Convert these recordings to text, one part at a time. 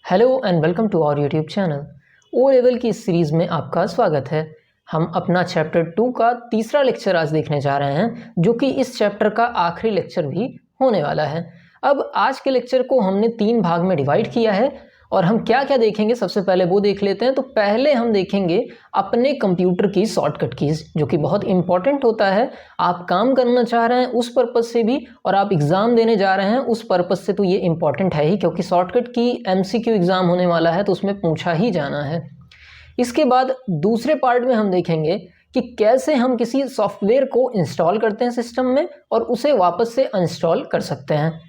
Hello and welcome to our YouTube channel. O level की इस series में आपका स्वागत है। हम अपना चैप्टर 2 का तीसरा लेक्चर आज देखने जा रहे हैं, जो कि इस चैप्टर का आखिरी लेक्चर भी होने वाला है। अब आज के लेक्चर को हमने 3 भाग में डिवाइड किया है और हम क्या क्या देखेंगे सबसे पहले वो देख लेते हैं। तो पहले हम देखेंगे अपने कंप्यूटर की शॉर्टकट कीज़, जो कि बहुत इंपॉर्टेंट होता है। आप काम करना चाह रहे हैं उस पर्पज़ से भी, और आप एग्ज़ाम देने जा रहे हैं उस पर्पज़ से, तो ये इंपॉर्टेंट है ही, क्योंकि शॉर्टकट की MCQ एग्ज़ाम होने वाला है तो उसमें पूछा ही जाना है। इसके बाद दूसरे पार्ट में हम देखेंगे कि कैसे हम किसी सॉफ्टवेयर को इंस्टॉल करते हैं सिस्टम में और उसे वापस से अनइंस्टॉल कर सकते हैं।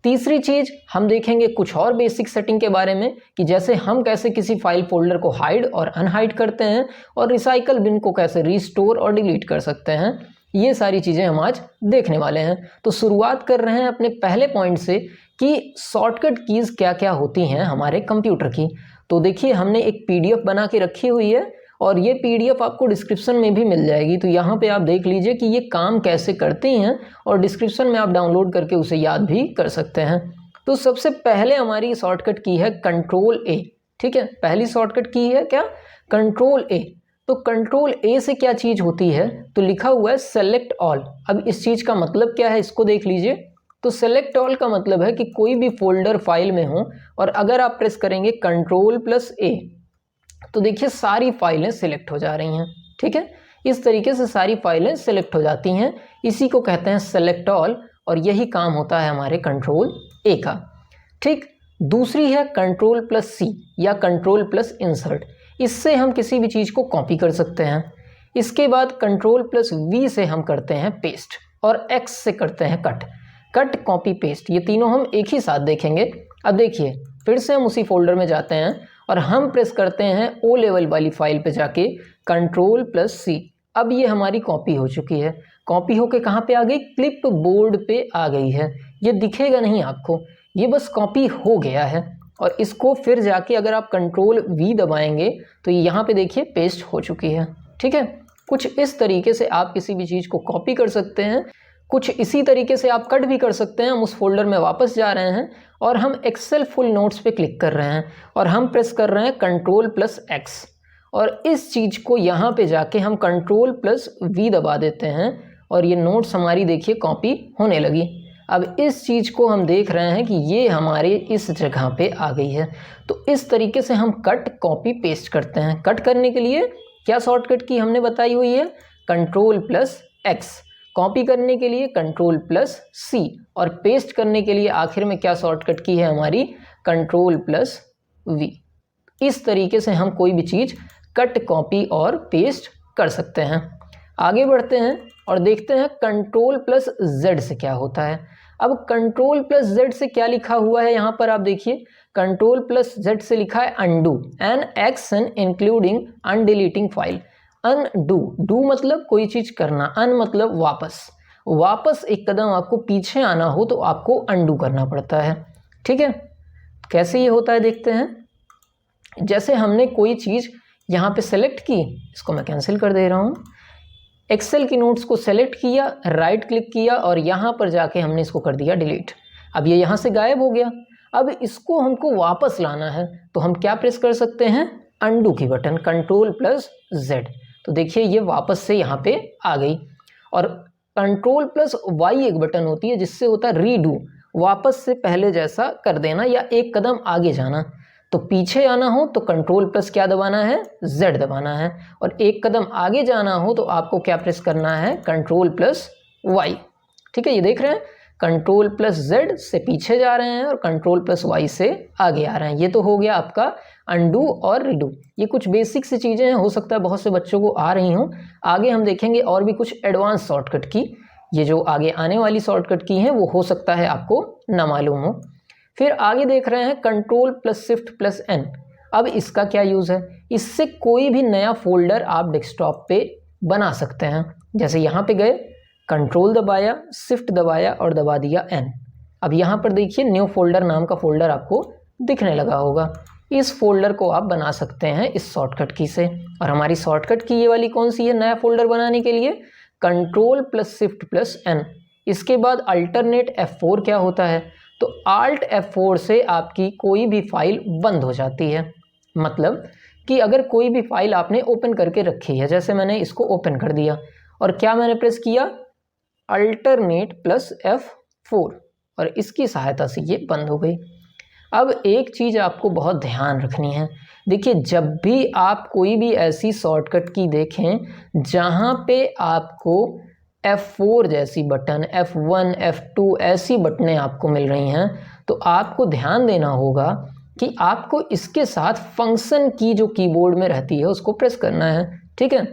तीसरी चीज़ हम देखेंगे कुछ और बेसिक सेटिंग के बारे में, कि जैसे हम कैसे किसी फाइल फोल्डर को हाइड और अनहाइड करते हैं और रिसाइकल बिन को कैसे रिस्टोर और डिलीट कर सकते हैं। ये सारी चीज़ें हम आज देखने वाले हैं। तो शुरुआत कर रहे हैं अपने पहले पॉइंट से कि शॉर्टकट कीज़ क्या क्या होती हैं हमारे कंप्यूटर की। तो देखिए, हमने एक PDF बना के रखी हुई है और ये PDF आपको डिस्क्रिप्शन में भी मिल जाएगी। तो यहाँ पे आप देख लीजिए कि ये काम कैसे करती हैं और डिस्क्रिप्शन में आप डाउनलोड करके उसे याद भी कर सकते हैं। तो सबसे पहले हमारी शॉर्टकट की है Ctrl+A। ठीक है, पहली शॉर्टकट की है क्या? Ctrl+A। तो Ctrl+A से क्या चीज़ होती है? तो लिखा हुआ है सेलेक्ट ऑल। अब इस चीज़ का मतलब क्या है, इसको देख लीजिए। तो सेलेक्ट ऑल का मतलब है कि कोई भी फोल्डर फाइल में हो और अगर आप प्रेस करेंगे Ctrl+A तो देखिए सारी फाइलें सिलेक्ट हो जा रही हैं। ठीक है, इस तरीके से सारी फाइलें सिलेक्ट हो जाती हैं। इसी को कहते हैं सेलेक्ट ऑल और यही काम होता है हमारे Ctrl+A का। ठीक, दूसरी है Ctrl+C या Ctrl+Insert। इससे हम किसी भी चीज़ को कॉपी कर सकते हैं। इसके बाद Ctrl+V से हम करते हैं पेस्ट और X से करते हैं कट। कट, कॉपी, पेस्ट, ये तीनों हम एक ही साथ देखेंगे। अब देखिए, फिर से हम उसी फोल्डर में जाते हैं और हम प्रेस करते हैं O लेवल वाली फाइल पे जाके Ctrl+C। अब ये हमारी कॉपी हो चुकी है। कॉपी होके कहाँ पे आ गई? क्लिप बोर्ड पे आ गई है। ये दिखेगा नहीं आपको, ये बस कॉपी हो गया है। और इसको फिर जाके अगर आप Ctrl+V दबाएंगे तो यहाँ पे देखिए पेस्ट हो चुकी है। ठीक है, कुछ इस तरीके से आप किसी भी चीज़ को कॉपी कर सकते हैं। कुछ इसी तरीके से आप कट भी कर सकते हैं। हम उस फोल्डर में वापस जा रहे हैं और हम एक्सेल फुल नोट्स पे क्लिक कर रहे हैं और हम प्रेस कर रहे हैं Ctrl+X और इस चीज़ को यहाँ पे जाके हम Ctrl+V दबा देते हैं और ये नोट्स हमारी देखिए कॉपी होने लगी। अब इस चीज़ को हम देख रहे हैं कि ये हमारे इस जगह पे आ गई है। तो इस तरीके से हम कट, कॉपी, पेस्ट करते हैं। कट करने के लिए क्या शॉर्टकट की हमने बताई हुई है? Ctrl+X। कॉपी करने के लिए Ctrl+C और पेस्ट करने के लिए आखिर में क्या शॉर्टकट की है हमारी? Ctrl+V। इस तरीके से हम कोई भी चीज़ कट, कॉपी और पेस्ट कर सकते हैं। आगे बढ़ते हैं और देखते हैं Ctrl+Z से क्या होता है। अब Ctrl+Z से क्या लिखा हुआ है यहाँ पर आप देखिए। Ctrl+Z से लिखा है undo, an action including undeleting file. Undo, do मतलब कोई चीज़ करना, अन मतलब वापस। वापस एक कदम आपको पीछे आना हो तो आपको अनडू करना पड़ता है। ठीक है, कैसे ये होता है देखते हैं। जैसे हमने कोई चीज़ यहाँ पे सेलेक्ट की, इसको मैं कैंसिल कर दे रहा हूँ। एक्सेल की नोट्स को सेलेक्ट किया, राइट क्लिक किया और यहाँ पर जाके हमने इसको कर दिया डिलीट। अब ये यहाँ से गायब हो गया। अब इसको हमको वापस लाना है तो हम क्या प्रेस कर सकते हैं? अनडू की बटन, Ctrl+Z। तो देखिए ये वापस से यहाँ पे आ गई। और Ctrl+Y एक बटन होती है जिससे होता है रीडू, वापस से पहले जैसा कर देना या एक कदम आगे जाना। तो पीछे आना हो तो Ctrl+ क्या दबाना है? Z दबाना है। और एक कदम आगे जाना हो तो आपको क्या प्रेस करना है? Ctrl+Y। ठीक है, ये देख रहे हैं, Ctrl+Z से पीछे जा रहे हैं और Ctrl+Y से आगे आ रहे हैं। ये तो हो गया आपका अनडू और रीडू। ये कुछ बेसिक सी चीज़ें हैं, हो सकता है बहुत से बच्चों को आ रही हों। आगे हम देखेंगे और भी कुछ एडवांस शॉर्टकट की। ये जो आगे आने वाली शॉर्टकट की हैं वो हो सकता है आपको ना मालूम हो। फिर आगे देख रहे हैं Ctrl+Shift+N। अब इसका क्या यूज़ है? इससे कोई भी नया फोल्डर आप डेस्कटॉप पे बना सकते हैं। जैसे यहाँ पे गए, कंट्रोल दबाया, शिफ्ट दबाया और दबा दिया N। अब यहाँ पर देखिए न्यू फोल्डर नाम का फोल्डर आपको दिखने लगा होगा। इस फोल्डर को आप बना सकते हैं इस शॉर्टकट की से। और हमारी शॉर्टकट की ये वाली कौन सी है नया फोल्डर बनाने के लिए? Ctrl+Shift+N। इसके बाद अल्टरनेट F4 क्या होता है? तो तो Alt F4 से आपकी कोई भी फाइल बंद हो जाती है। मतलब कि अगर कोई भी फाइल आपने ओपन करके रखी है, जैसे मैंने इसको ओपन कर दिया और क्या मैंने प्रेस किया, अल्टरनेट प्लस F4, और इसकी सहायता से ये बंद हो गई। अब एक चीज़ आपको बहुत ध्यान रखनी है, देखिए जब भी आप कोई भी ऐसी शॉर्टकट की देखें जहाँ पे आपको F4 जैसी बटन, F1, F2 ऐसी बटनें आपको मिल रही हैं, तो आपको ध्यान देना होगा कि आपको इसके साथ फंक्शन की जो कीबोर्ड में रहती है उसको प्रेस करना है। ठीक है,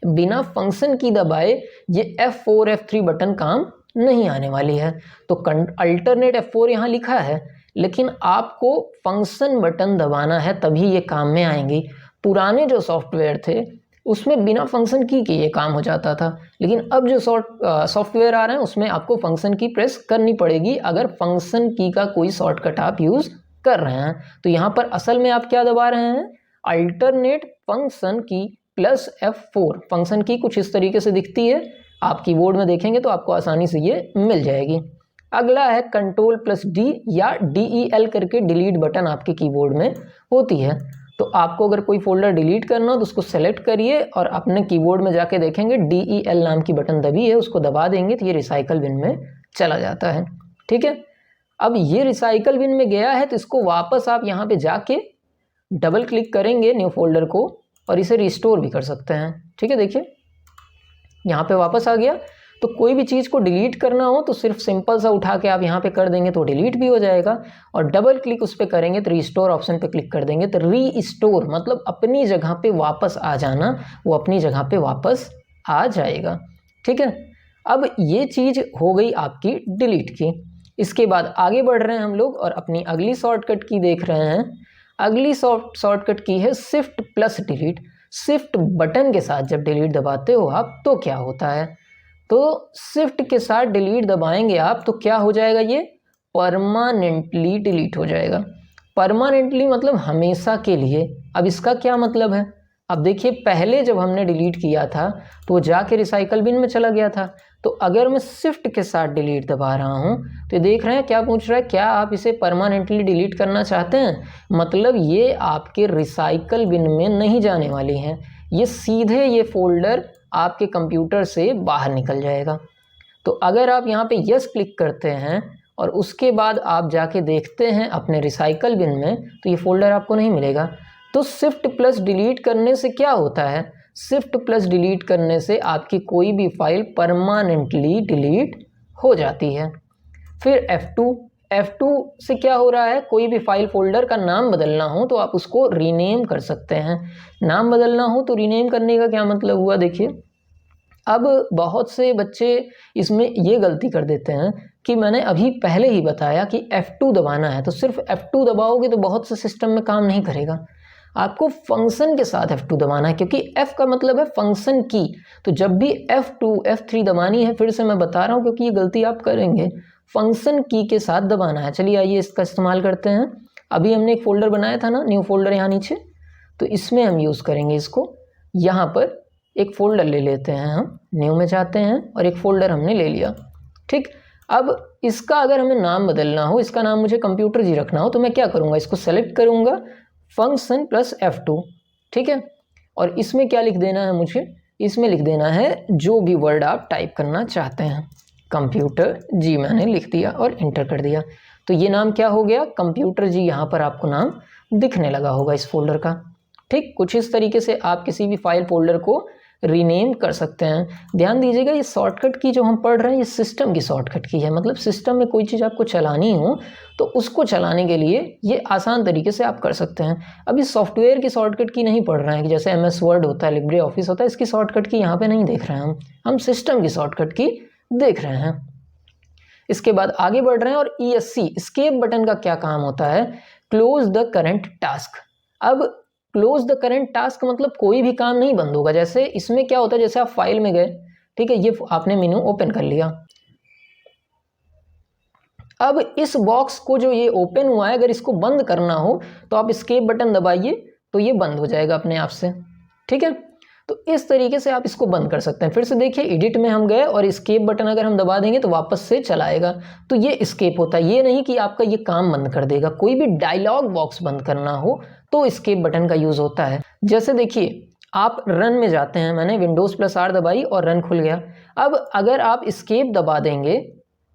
बिना फंक्शन की दबाए ये F4, F3 बटन काम नहीं आने वाली है। तो अल्टरनेट F4 यहाँ लिखा है, लेकिन आपको फंक्शन बटन दबाना है तभी ये काम में आएंगी। पुराने जो सॉफ्टवेयर थे उसमें बिना फंक्शन की के ये काम हो जाता था, लेकिन अब जो सॉफ्टवेयर आ रहे हैं उसमें आपको फंक्शन की प्रेस करनी पड़ेगी अगर फंक्शन की का कोई शॉर्टकट आप यूज़ कर रहे हैं। तो यहाँ पर असल में आप क्या दबा रहे हैं, अल्टरनेट फंक्शन की प्लस F4। फंक्शन की कुछ इस तरीके से दिखती है, आप कीबोर्ड में देखेंगे तो आपको आसानी से ये मिल जाएगी। अगला है कंट्रोल प्लस D या DEL करके डिलीट बटन आपके कीबोर्ड में होती है। तो आपको अगर कोई फोल्डर डिलीट करना हो तो उसको सेलेक्ट करिए और अपने कीबोर्ड में जाके देखेंगे DEL नाम की बटन दबी है, उसको दबा देंगे तो ये रिसाइकल बिन में चला जाता है। ठीक है, अब ये रिसाइकल बिन में गया है तो इसको वापस आप यहाँ पे जाके डबल क्लिक करेंगे न्यू फोल्डर को और इसे रिस्टोर भी कर सकते हैं। ठीक है, देखिए यहाँ पे वापस आ गया। तो कोई भी चीज़ को डिलीट करना हो तो सिर्फ सिंपल सा उठा के आप यहाँ पे कर देंगे तो डिलीट भी हो जाएगा, और डबल क्लिक उस पर करेंगे तो रिस्टोर ऑप्शन पे क्लिक कर देंगे तो रीस्टोर मतलब अपनी जगह पे वापस आ जाना, वो अपनी जगह पे वापस आ जाएगा। ठीक है, अब ये चीज़ हो गई आपकी डिलीट की। इसके बाद आगे बढ़ रहे हैं हम लोग और अपनी अगली शॉर्टकट की देख रहे हैं। अगली शॉर्टकट की है shift plus delete. Shift button के साथ जब डिलीट दबाते हो आप तो क्या होता है, तो शिफ्ट के साथ डिलीट दबाएंगे आप तो क्या हो जाएगा, ये परमानेंटली डिलीट हो जाएगा। परमानेंटली मतलब हमेशा के लिए। अब इसका क्या मतलब है, अब देखिए पहले जब हमने डिलीट किया था तो वो जाके रिसाइकल बिन में चला गया था, तो अगर मैं शिफ्ट के साथ डिलीट दबा रहा हूँ तो ये देख रहे हैं क्या पूछ रहा है, क्या आप इसे परमानेंटली डिलीट करना चाहते हैं, मतलब ये आपके रिसाइकल बिन में नहीं जाने वाली हैं, ये सीधे ये फोल्डर आपके कंप्यूटर से बाहर निकल जाएगा। तो अगर आप यहाँ पे यस क्लिक करते हैं और उसके बाद आप जाके देखते हैं अपने रिसाइकल बिन में तो ये फोल्डर आपको नहीं मिलेगा। तो शिफ्ट प्लस डिलीट करने से क्या होता है, शिफ्ट प्लस डिलीट करने से आपकी कोई भी फाइल परमानेंटली डिलीट हो जाती है। फिर F2 से क्या हो रहा है, कोई भी फाइल फोल्डर का नाम बदलना हो तो आप उसको रीनेम कर सकते हैं। नाम बदलना हो तो रीनेम करने का क्या मतलब हुआ, देखिए अब बहुत से बच्चे इसमें ये गलती कर देते हैं कि मैंने अभी पहले ही बताया कि F2 दबाना है, तो सिर्फ F2 दबाओगे तो बहुत से सिस्टम में काम नहीं करेगा, आपको फंक्शन के साथ F2 दबाना है, क्योंकि F का मतलब है फंक्शन की। तो जब भी F2, F3 दबानी है, फिर से मैं बता रहा हूँ क्योंकि ये गलती आप करेंगे, फंक्शन की के साथ दबाना है। चलिए आइए इसका इस्तेमाल करते हैं। अभी हमने एक फ़ोल्डर बनाया था ना, न्यू फोल्डर यहाँ नीचे, तो इसमें हम यूज़ करेंगे इसको। यहाँ पर एक फ़ोल्डर ले लेते हैं, हम न्यू में जाते हैं और एक फ़ोल्डर हमने ले लिया। ठीक, अब इसका अगर हमें नाम बदलना हो, इसका नाम मुझे कंप्यूटर जी रखना हो, तो मैं क्या करूँगा, इसको सेलेक्ट करूँगा फंक्शन प्लस F2। ठीक है, और इसमें क्या लिख देना है मुझे, इसमें लिख देना है जो भी वर्ड आप टाइप करना चाहते हैं। कंप्यूटर जी मैंने लिख दिया और इंटर कर दिया, तो ये नाम क्या हो गया, कंप्यूटर जी। यहाँ पर आपको नाम दिखने लगा होगा इस फोल्डर का। ठीक, कुछ इस तरीके से आप किसी भी फाइल फोल्डर को रीनेम कर सकते हैं। ध्यान दीजिएगा ये शॉर्टकट की जो हम पढ़ रहे हैं ये सिस्टम की शॉर्टकट की है, मतलब सिस्टम में कोई चीज़ आपको चलानी हो तो उसको चलाने के लिए ये आसान तरीके से आप कर सकते हैं। अभी सॉफ्टवेयर की शॉर्टकट की नहीं पढ़ रहे हैं कि जैसे MS वर्ड होता है, लिब्रे ऑफिस होता है, इसकी शॉर्टकट की यहाँ पे नहीं देख रहे हैं हम सिस्टम की शॉर्टकट की देख रहे हैं। इसके बाद आगे बढ़ रहे हैं और ESC एस्केप बटन का क्या काम होता है, क्लोज द करंट टास्क। अब क्लोज द करंट टास्क मतलब कोई भी काम नहीं बंद होगा। जैसे इसमें क्या होता है, जैसे आप फाइल में गए, ठीक है, ये आपने मेनू ओपन कर लिया, अब इस बॉक्स को जो ये ओपन हुआ है अगर इसको बंद करना हो तो आप एस्केप बटन दबाइए तो ये बंद हो जाएगा अपने आप से। ठीक है, तो इस तरीके से आप इसको बंद कर सकते हैं। फिर से देखिए, एडिट में हम गए और एस्केप बटन अगर हम दबा देंगे तो वापस से चलाएगा, तो ये एस्केप होता है। ये नहीं कि आपका ये काम बंद कर देगा। कोई भी डायलॉग बॉक्स बंद करना हो तो एस्केप बटन का यूज़ होता है। जैसे देखिए, आप रन में जाते हैं, मैंने Windows+R दबाई और रन खुल गया। अब अगर आप एस्केप दबा देंगे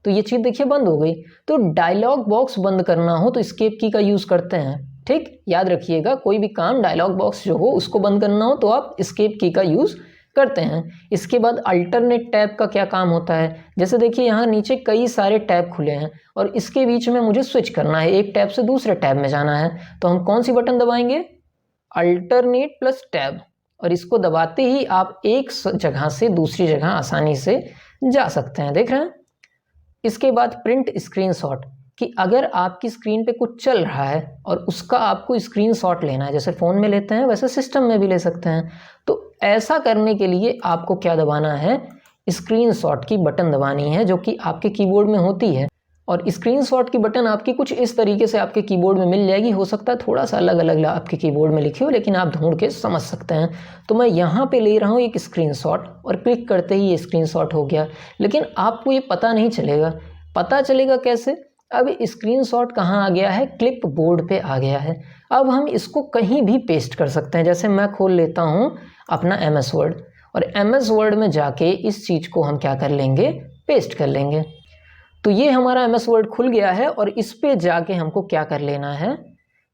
तो ये चीज़ देखिए बंद हो गई। तो डायलॉग बॉक्स बंद करना हो तो एस्केप की का यूज़ करते हैं। ठीक, याद रखिएगा, कोई भी काम डायलॉग बॉक्स जो हो उसको बंद करना हो तो आप एस्केप की का यूज़ करते हैं। इसके बाद अल्टरनेट टैब का क्या काम होता है, जैसे देखिए यहाँ नीचे कई सारे टैब खुले हैं और इसके बीच में मुझे स्विच करना है, एक टैब से दूसरे टैब में जाना है, तो हम कौन सी बटन दबाएंगे, अल्टरनेट प्लस टैब, और इसको दबाते ही आप एक जगह से दूसरी जगह आसानी से जा सकते हैं। देख रहे हैं। इसके बाद प्रिंट स्क्रीनशॉट, कि अगर आपकी स्क्रीन पे कुछ चल रहा है और उसका आपको स्क्रीनशॉट लेना है, जैसे फ़ोन में लेते हैं वैसे सिस्टम में भी ले सकते हैं, तो ऐसा करने के लिए आपको क्या दबाना है, स्क्रीनशॉट की बटन दबानी है, जो कि आपके कीबोर्ड में होती है। और स्क्रीनशॉट की बटन आपकी कुछ इस तरीके से आपके कीबोर्ड में मिल जाएगी। हो सकता है थोड़ा सा अलग अलग आपके कीबोर्ड में लिखी हो, लेकिन आप ढूंढ के समझ सकते हैं। तो मैं यहाँ पे ले रहा हूँ एक स्क्रीनशॉट और क्लिक करते ही ये स्क्रीनशॉट हो गया, लेकिन आपको ये पता नहीं चलेगा। पता चलेगा कैसे, अब स्क्रीनशॉट कहाँ आ गया है, क्लिप बोर्ड पे आ गया है। अब हम इसको कहीं भी पेस्ट कर सकते हैं। जैसे मैं खोल लेता हूँ अपना MS वर्ड, और MS वर्ड में जाके इस चीज़ को हम क्या कर लेंगे, पेस्ट कर लेंगे। तो ये हमारा MS वर्ड खुल गया है और इस पे जाके हमको क्या कर लेना है,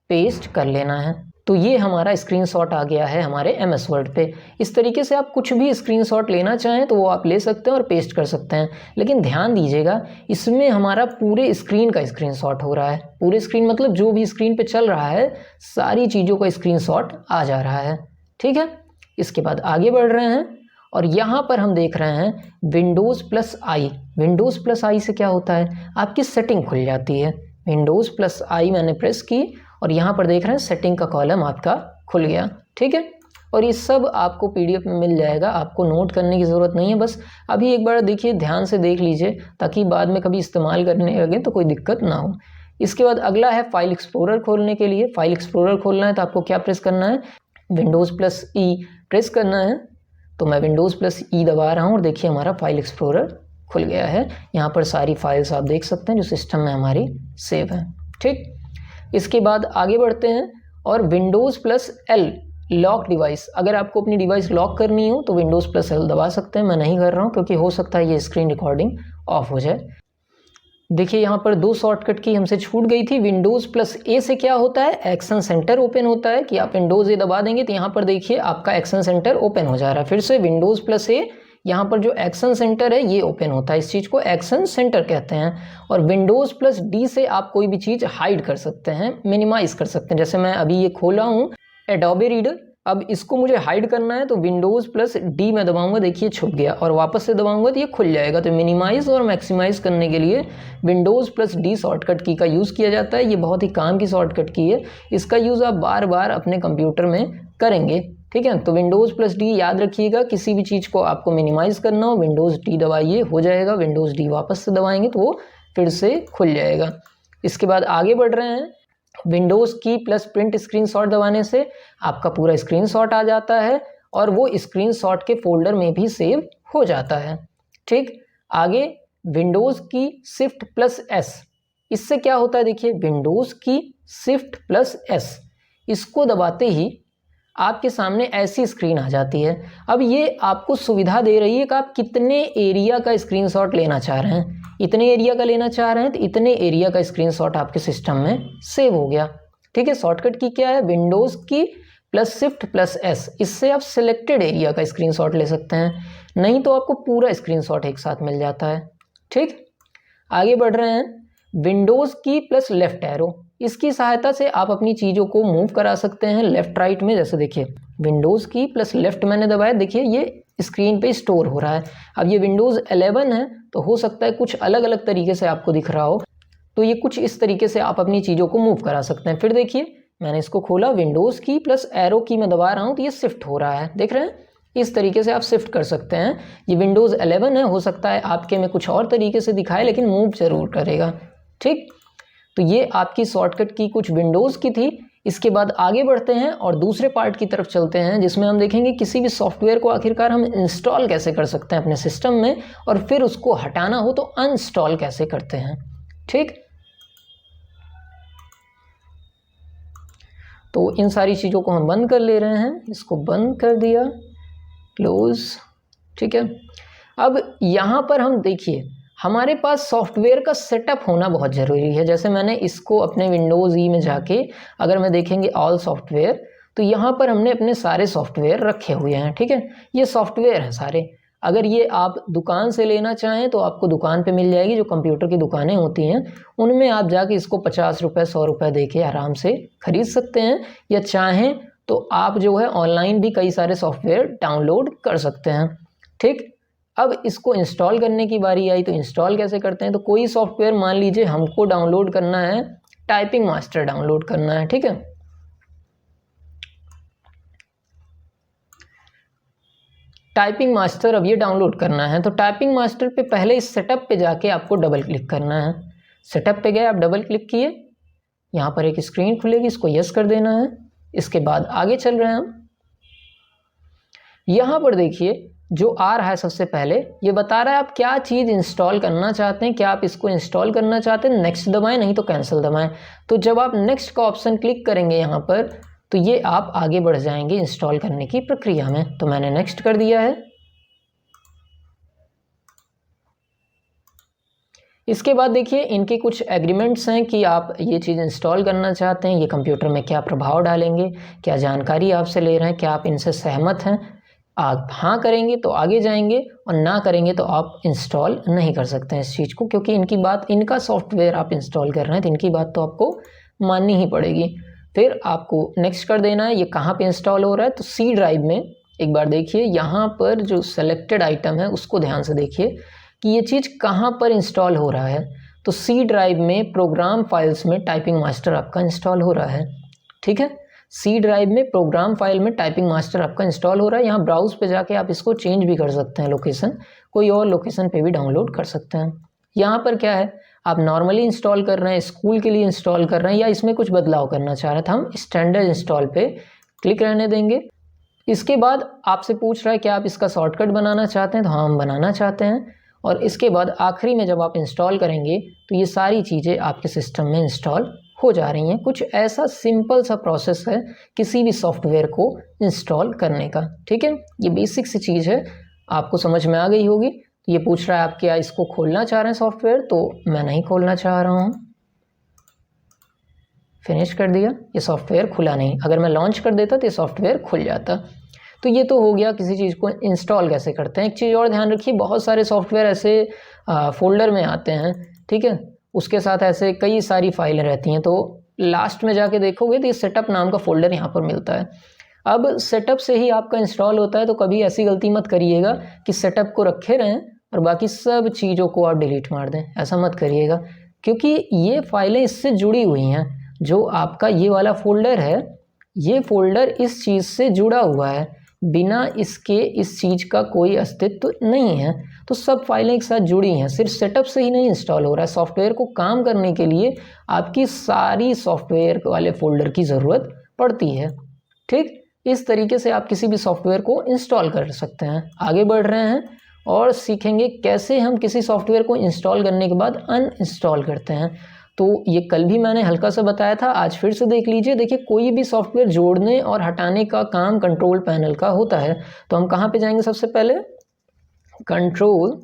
पेस्ट कर लेना है। तो ये हमारा स्क्रीनशॉट आ गया है हमारे MS वर्ड पे। इस तरीके से आप कुछ भी स्क्रीनशॉट लेना चाहें तो वो आप ले सकते हैं और पेस्ट कर सकते हैं। लेकिन ध्यान दीजिएगा, इसमें हमारा पूरे स्क्रीन का स्क्रीनशॉट हो रहा है। पूरे स्क्रीन मतलब जो भी स्क्रीन पे चल रहा है सारी चीज़ों का स्क्रीनशॉट आ जा रहा है। ठीक है, इसके बाद आगे बढ़ रहे हैं और यहाँ पर हम देख रहे हैं Windows+I। Windows+I से क्या होता है, आपकी सेटिंग खुल जाती है। Windows+I मैंने प्रेस की और यहाँ पर देख रहे हैं सेटिंग का कॉलम आपका खुल गया। ठीक है, और ये सब आपको PDF में मिल जाएगा, आपको नोट करने की ज़रूरत नहीं है। बस अभी एक बार देखिए, ध्यान से देख लीजिए, ताकि बाद में कभी इस्तेमाल करने लगे तो कोई दिक्कत ना हो। इसके बाद अगला है फाइल एक्सप्लोरर खोलने के लिए। फाइल एक्सप्लोरर खोलना है तो आपको क्या प्रेस करना है, Windows+E प्रेस करना है। तो मैं Windows+E दबा रहा हूँ और देखिए हमारा फाइल एक्सप्लोरर खुल गया है। यहाँ पर सारी फाइल्स आप देख सकते हैं जो सिस्टम में हमारी सेव है। ठीक, इसके बाद आगे बढ़ते हैं और Windows+L लॉक डिवाइस, अगर आपको अपनी डिवाइस लॉक करनी हो तो Windows+L दबा सकते हैं। मैं नहीं कर रहा हूँ क्योंकि हो सकता है ये स्क्रीन रिकॉर्डिंग ऑफ हो जाए। देखिए यहाँ पर 2 शॉर्टकट की हमसे छूट गई थी। Windows+A से क्या होता है, एक्शन सेंटर ओपन होता है, कि आप Windows A दबा देंगे तो यहाँ पर देखिए आपका एक्शन सेंटर ओपन हो जा रहा है। फिर से Windows+A, यहाँ पर जो एक्शन सेंटर है ये ओपन होता है। इस चीज़ को एक्शन सेंटर कहते हैं। और Windows+D से आप कोई भी चीज़ हाइड कर सकते हैं, मिनिमाइज कर सकते हैं। जैसे मैं अभी ये खोला हूँ एडोबे रीडर, अब इसको मुझे हाइड करना है तो Windows+D में दबाऊंगा, देखिए छुप गया, और वापस से दबाऊंगा तो ये खुल जाएगा। तो मिनिमाइज और मैक्सिमाइज करने के लिए Windows+D शॉर्टकट की का यूज़ किया जाता है। ये बहुत ही काम की शॉर्टकट की है, इसका यूज़ आप बार बार अपने कंप्यूटर में करेंगे। ठीक है, तो Windows+D याद रखिएगा, किसी भी चीज़ को आपको मिनिमाइज करना हो Windows D दबाइए, हो जाएगा। Windows D वापस से दबाएंगे तो वो फिर से खुल जाएगा। इसके बाद आगे बढ़ रहे हैं, विंडोज़ की प्लस प्रिंट स्क्रीनशॉट दबाने से आपका पूरा स्क्रीनशॉट आ जाता है और वो स्क्रीनशॉट के फोल्डर में भी सेव हो जाता है। ठीक, आगे विंडोज़ की Shift+S, इससे क्या होता है, देखिए विंडोज़ की Shift+S, इसको दबाते ही आपके सामने ऐसी स्क्रीन आ जाती है। अब ये आपको सुविधा दे रही है कि आप कितने एरिया का स्क्रीनशॉट लेना चाह रहे हैं। इतने एरिया का लेना चाह रहे हैं तो इतने एरिया का स्क्रीनशॉट आपके सिस्टम में सेव हो गया। ठीक है, शॉर्टकट की क्या है, विंडोज़ की प्लस Shift+S, इससे आप सिलेक्टेड एरिया का स्क्रीनशॉट ले सकते हैं, नहीं तो आपको पूरा स्क्रीनशॉट एक साथ मिल जाता है। ठीक, आगे बढ़ रहे हैं, विंडोज़ की प्लस लेफ्ट एरो, इसकी सहायता से आप अपनी चीज़ों को मूव करा सकते हैं लेफ़्ट राइट में। जैसे देखिए विंडोज़ की प्लस लेफ़्ट मैंने दबाया, देखिए ये स्क्रीन पे स्टोर हो रहा है। अब ये विंडोज़ 11 है तो हो सकता है कुछ अलग अलग तरीके से आपको दिख रहा हो, तो ये कुछ इस तरीके से आप अपनी चीज़ों को मूव करा सकते हैं। फिर देखिए मैंने इसको खोला, विंडोज़ की प्लस एरो की मैं दबा रहा हूँ तो ये शिफ्ट हो रहा है, देख रहे हैं, इस तरीके से आप शिफ्ट कर सकते हैं। ये विंडोज़ 11 है, हो सकता है आपके में कुछ और तरीके से दिखाए लेकिन मूव जरूर करेगा। ठीक, तो ये आपकी शॉर्टकट की कुछ विंडोज़ की थी। इसके बाद आगे बढ़ते हैं और दूसरे पार्ट की तरफ चलते हैं, जिसमें हम देखेंगे किसी भी सॉफ्टवेयर को आखिरकार हम इंस्टॉल कैसे कर सकते हैं अपने सिस्टम में, और फिर उसको हटाना हो तो अनइंस्टॉल कैसे करते हैं। ठीक, तो इन सारी चीज़ों को हम बंद कर ले रहे हैं, इसको बंद कर दिया, क्लोज। ठीक है, अब यहाँ पर हम देखिए हमारे पास सॉफ्टवेयर का सेटअप होना बहुत ज़रूरी है। जैसे मैंने इसको अपने विंडोज़ ई में जाके अगर मैं देखेंगे ऑल सॉफ्टवेयर, तो यहाँ पर हमने अपने सारे सॉफ्टवेयर रखे हुए हैं। ठीक है, ये सॉफ्टवेयर हैं सारे। अगर ये आप दुकान से लेना चाहें तो आपको दुकान पे मिल जाएगी, जो कंप्यूटर की दुकानें होती हैं उनमें आप जाके इसको 50 रुपये 100 रुपये दे के आराम से ख़रीद सकते हैं, या चाहें तो आप जो है ऑनलाइन भी कई सारे सॉफ्टवेयर डाउनलोड कर सकते हैं। ठीक, अब इसको इंस्टॉल करने की बारी आई, तो इंस्टॉल कैसे करते हैं। तो कोई सॉफ्टवेयर मान लीजिए हमको डाउनलोड करना है, टाइपिंग मास्टर डाउनलोड करना है। ठीक है, टाइपिंग मास्टर अब ये डाउनलोड करना है, तो टाइपिंग मास्टर पे पहले इस सेटअप पे जाके आपको डबल क्लिक करना है। सेटअप पे गए, आप डबल क्लिक किए, यहाँ पर एक स्क्रीन खुलेगी, इसको यस कर देना है। इसके बाद आगे चल रहे हैं हम। यहाँ पर देखिए जो आ रहा है सबसे पहले ये बता रहा है आप क्या चीज़ इंस्टॉल करना चाहते हैं, क्या आप इसको इंस्टॉल करना चाहते हैं, नेक्स्ट दबाएं, नहीं तो कैंसिल दबाएं। तो जब आप नेक्स्ट का ऑप्शन क्लिक करेंगे यहाँ पर, तो ये आप आगे बढ़ जाएंगे इंस्टॉल करने की प्रक्रिया में। तो मैंने नेक्स्ट कर दिया है। इसके बाद देखिए इनके कुछ एग्रीमेंट्स हैं कि आप ये चीज़ इंस्टॉल करना चाहते हैं, ये कंप्यूटर में क्या प्रभाव डालेंगे, क्या जानकारी आपसे ले रहे हैं, क्या आप इनसे सहमत हैं। आप हाँ करेंगे तो आगे जाएंगे, और ना करेंगे तो आप इंस्टॉल नहीं कर सकते हैं इस चीज़ को, क्योंकि इनकी बात, इनका सॉफ्टवेयर आप इंस्टॉल कर रहे हैं तो इनकी बात तो आपको माननी ही पड़ेगी। फिर आपको नेक्स्ट कर देना है। ये कहाँ पे इंस्टॉल हो रहा है, तो सी ड्राइव में। एक बार देखिए यहाँ पर जो सेलेक्टेड आइटम है उसको ध्यान से देखिए कि ये चीज़ कहाँ पर इंस्टॉल हो रहा है। तो सी ड्राइव में प्रोग्राम फाइल्स में टाइपिंग मास्टर आपका इंस्टॉल हो रहा है। ठीक है, सी ड्राइव में प्रोग्राम फाइल में टाइपिंग मास्टर आपका इंस्टॉल हो रहा है। यहाँ ब्राउज पे जाके आप इसको चेंज भी कर सकते हैं लोकेशन, कोई और लोकेशन पे भी डाउनलोड कर सकते हैं। यहाँ पर क्या है, आप नॉर्मली इंस्टॉल कर रहे हैं, स्कूल के लिए इंस्टॉल कर रहे हैं, या इसमें कुछ बदलाव करना चाह रहे थे, हम स्टैंडर्ड इंस्टॉल पे क्लिक रहने देंगे। इसके बाद आपसे पूछ रहा है कि आप इसका शॉर्टकट बनाना चाहते हैं, तो हाँ हम बनाना चाहते हैं। और इसके बाद आखिरी में जब आप इंस्टॉल करेंगे तो ये सारी चीज़ें आपके सिस्टम में इंस्टॉल हो जा रही हैं। कुछ ऐसा सिंपल सा प्रोसेस है किसी भी सॉफ्टवेयर को इंस्टॉल करने का। ठीक है, ये बेसिक सी चीज़ है, आपको समझ में आ गई होगी। ये पूछ रहा है आप क्या इसको खोलना चाह रहे हैं सॉफ्टवेयर, तो मैं नहीं खोलना चाह रहा हूँ। फिनिश कर दिया, ये सॉफ्टवेयर खुला नहीं। अगर मैं लॉन्च कर देता तो ये सॉफ्टवेयर खुल जाता। तो ये तो हो गया किसी चीज़ को इंस्टॉल कैसे करते हैं। एक चीज़ और ध्यान रखिए, बहुत सारे सॉफ्टवेयर ऐसे फोल्डर में आते हैं। ठीक है, उसके साथ ऐसे कई सारी फाइलें रहती हैं, तो लास्ट में जाके देखोगे तो ये सेटअप नाम का फोल्डर यहाँ पर मिलता है। अब सेटअप से ही आपका इंस्टॉल होता है, तो कभी ऐसी गलती मत करिएगा कि सेटअप को रखे रहें और बाकी सब चीज़ों को आप डिलीट मार दें। ऐसा मत करिएगा, क्योंकि ये फाइलें इससे जुड़ी हुई हैं। जो आपका ये वाला फोल्डर है, ये फोल्डर इस चीज़ से जुड़ा हुआ है, बिना इसके इस चीज़ का कोई अस्तित्व नहीं है। तो सब फाइलें एक साथ जुड़ी हैं, सिर्फ सेटअप से ही नहीं इंस्टॉल हो रहा है। सॉफ्टवेयर को काम करने के लिए आपकी सारी सॉफ्टवेयर वाले फोल्डर की ज़रूरत पड़ती है। ठीक, इस तरीके से आप किसी भी सॉफ्टवेयर को इंस्टॉल कर सकते हैं। आगे बढ़ रहे हैं और सीखेंगे कैसे हम किसी सॉफ्टवेयर को इंस्टॉल करने के बाद अनइंस्टॉल करते हैं। तो ये कल भी मैंने हल्का सा बताया था, आज फिर से देख लीजिए। देखिए कोई भी सॉफ्टवेयर जोड़ने और हटाने का काम कंट्रोल पैनल का होता है। तो हम कहाँ पे जाएंगे, सबसे पहले कंट्रोल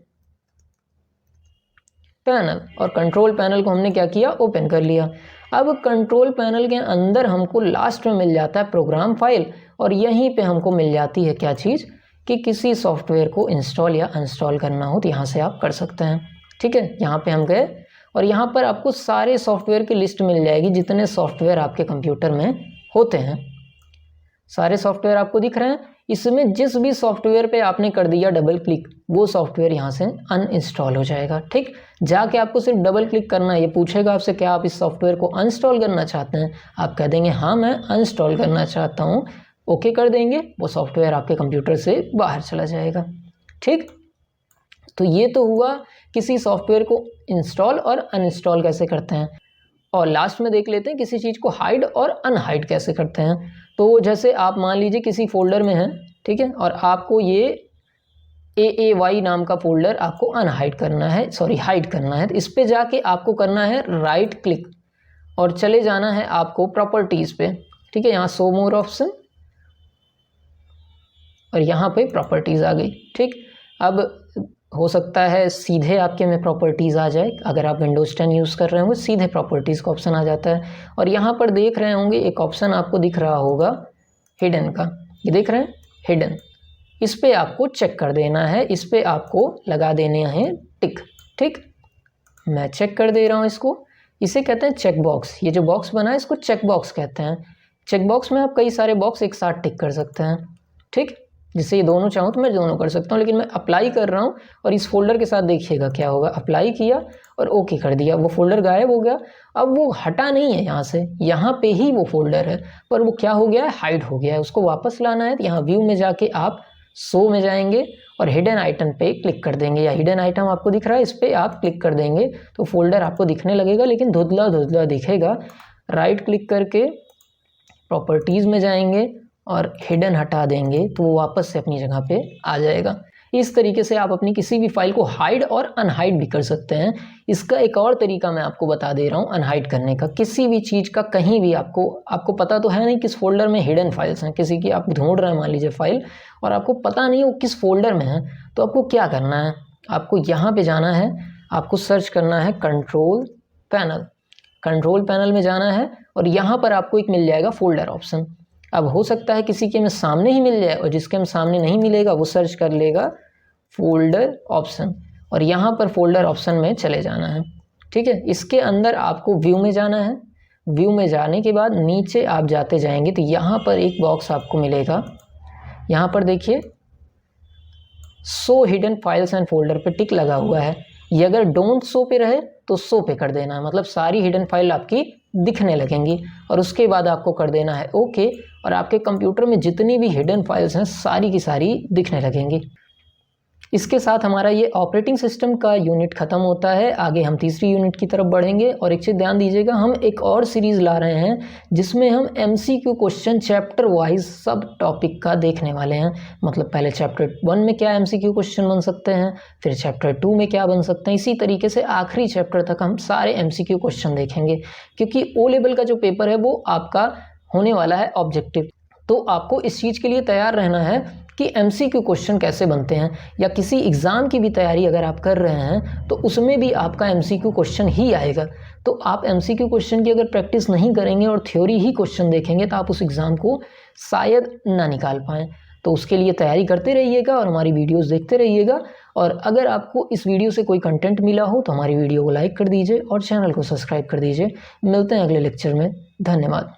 पैनल, और कंट्रोल पैनल को हमने क्या किया, ओपन कर लिया। अब कंट्रोल पैनल के अंदर हमको लास्ट में मिल जाता है प्रोग्राम फाइल, और यहीं पे हमको मिल जाती है क्या चीज़, कि किसी सॉफ्टवेयर को इंस्टॉल या अनइंस्टॉल करना हो तो यहाँ से आप कर सकते हैं। ठीक है, यहाँ पे हम गए और यहाँ पर आपको सारे सॉफ्टवेयर की लिस्ट मिल जाएगी, जितने सॉफ्टवेयर आपके कंप्यूटर में होते हैं। सारे सॉफ्टवेयर आपको दिख रहे हैं। इसमें जिस भी सॉफ्टवेयर पे आपने कर दिया डबल क्लिक, वो सॉफ्टवेयर यहाँ से अनइंस्टॉल हो जाएगा। ठीक, जाके आपको सिर्फ डबल क्लिक करना है। ये पूछेगा आपसे क्या आप इस सॉफ्टवेयर को अनइंस्टॉल करना चाहते हैं, आप कह देंगे हाँ मैं अनइंस्टॉल करना चाहता हूँ, ओके कर देंगे, वो सॉफ्टवेयर आपके कंप्यूटर से बाहर चला जाएगा। ठीक, तो ये तो हुआ किसी सॉफ्टवेयर को इंस्टॉल और अनइंस्टॉल कैसे करते हैं। और लास्ट में देख लेते हैं किसी चीज़ को हाइड और अनहाइड कैसे करते हैं। तो जैसे आप मान लीजिए किसी फोल्डर में हैं, ठीक है, और आपको ये AAY नाम का फोल्डर आपको अनहाइड करना है, सॉरी हाइड करना है। तो इस पे जाके आपको करना है राइट क्लिक और चले जाना है आपको प्रॉपर्टीज़ पे, ठीक है। यहाँ शो मोर ऑप्शन और यहाँ पे प्रॉपर्टीज़ आ गई, ठीक। अब हो सकता है सीधे आपके में प्रॉपर्टीज़ आ जाए, अगर आप विंडोज़ 10 यूज़ कर रहे होंगे सीधे प्रॉपर्टीज़ का ऑप्शन आ जाता है। और यहाँ पर देख रहे होंगे एक ऑप्शन आपको दिख रहा होगा हिडन का, ये देख रहे हैं हिडन, इस पे आपको चेक कर देना है, इस पे आपको लगा देने हैं टिक, ठीक। मैं चेक कर दे रहा हूँ इसको, इसे कहते हैं चेक बॉक्स। ये जो बॉक्स बना है इसको चेक बॉक्स कहते हैं। चेक बॉक्स में आप कई सारे बॉक्स एक साथ टिक कर सकते हैं, ठीक। जिससे ये दोनों चाहूँ तो मैं दोनों कर सकता हूँ, लेकिन मैं अप्लाई कर रहा हूँ और इस फोल्डर के साथ देखिएगा क्या होगा। अप्लाई किया और ओके कर दिया, वो फोल्डर गायब हो गया। अब वो हटा नहीं है यहाँ से, यहाँ पे ही वो फोल्डर है, पर वो क्या हो गया है, हाइड हो गया है। उसको वापस लाना है तो यहाँ व्यू में जाके आप शो में जाएंगे और हिडन आइटम पे क्लिक कर देंगे, या हिडन आइटम आपको दिख रहा है इस पर आप क्लिक कर देंगे तो फोल्डर आपको दिखने लगेगा, लेकिन धुंधला धुंधला दिखेगा। राइट क्लिक करके प्रॉपर्टीज़ में जाएंगे और हिडन हटा देंगे तो वो वापस से अपनी जगह पे आ जाएगा। इस तरीके से आप अपनी किसी भी फाइल को हाइड और अनहाइड भी कर सकते हैं। इसका एक और तरीका मैं आपको बता दे रहा हूँ अनहाइड करने का। किसी भी चीज़ का कहीं भी आपको पता तो है नहीं किस फोल्डर में हिडन फाइल्स हैं, किसी की आप ढूंढ रहे हैं मान लीजिए फाइल और आपको पता नहीं वो किस फोल्डर में है, तो आपको क्या करना है, आपको यहाँ पे जाना है, आपको सर्च करना है कंट्रोल पैनल। कंट्रोल पैनल में जाना है और यहाँ पर आपको एक मिल जाएगा फोल्डर ऑप्शन। अब हो सकता है किसी के में सामने ही मिल जाए और जिसके में सामने नहीं मिलेगा वो सर्च कर लेगा फोल्डर ऑप्शन और यहाँ पर फोल्डर ऑप्शन में चले जाना है, ठीक है। इसके अंदर आपको व्यू में जाना है। व्यू में जाने के बाद नीचे आप जाते जाएंगे तो यहाँ पर एक बॉक्स आपको मिलेगा, यहाँ पर देखिए show hidden files and folder पे टिक लगा हुआ है। ये अगर डोंट शो पे रहे तो शो पे कर देना है, मतलब सारी हिडन फाइल आपकी दिखने लगेंगी और उसके बाद आपको कर देना है ओके और आपके कंप्यूटर में जितनी भी हिडन फाइल्स हैं सारी की सारी दिखने लगेंगी। इसके साथ हमारा ये ऑपरेटिंग सिस्टम का यूनिट ख़त्म होता है। आगे हम तीसरी यूनिट की तरफ बढ़ेंगे और एक चीज़ ध्यान दीजिएगा, हम एक और सीरीज़ ला रहे हैं जिसमें हम MCQ क्वेश्चन चैप्टर वाइज सब टॉपिक का देखने वाले हैं। मतलब पहले चैप्टर 1 में क्या MCQ क्वेश्चन बन सकते हैं, फिर चैप्टर 2 में क्या बन सकते हैं, इसी तरीके से आखिरी चैप्टर तक हम सारे MCQ क्वेश्चन देखेंगे। क्योंकि O लेवल का जो पेपर है वो आपका होने वाला है ऑब्जेक्टिव, तो आपको इस चीज़ के लिए तैयार रहना है कि MCQ क्वेश्चन कैसे बनते हैं, या किसी एग्ज़ाम की भी तैयारी अगर आप कर रहे हैं तो उसमें भी आपका MCQ क्वेश्चन ही आएगा। तो आप MCQ क्वेश्चन की अगर प्रैक्टिस नहीं करेंगे और थ्योरी ही क्वेश्चन देखेंगे तो आप उस एग्ज़ाम को शायद ना निकाल पाएँ। तो उसके लिए तैयारी करते रहिएगा और हमारी वीडियोज़ देखते रहिएगा। और अगर आपको इस वीडियो से कोई कंटेंट मिला हो तो हमारी वीडियो को लाइक कर दीजिए और चैनल को सब्सक्राइब कर दीजिए। मिलते हैं अगले लेक्चर में, धन्यवाद।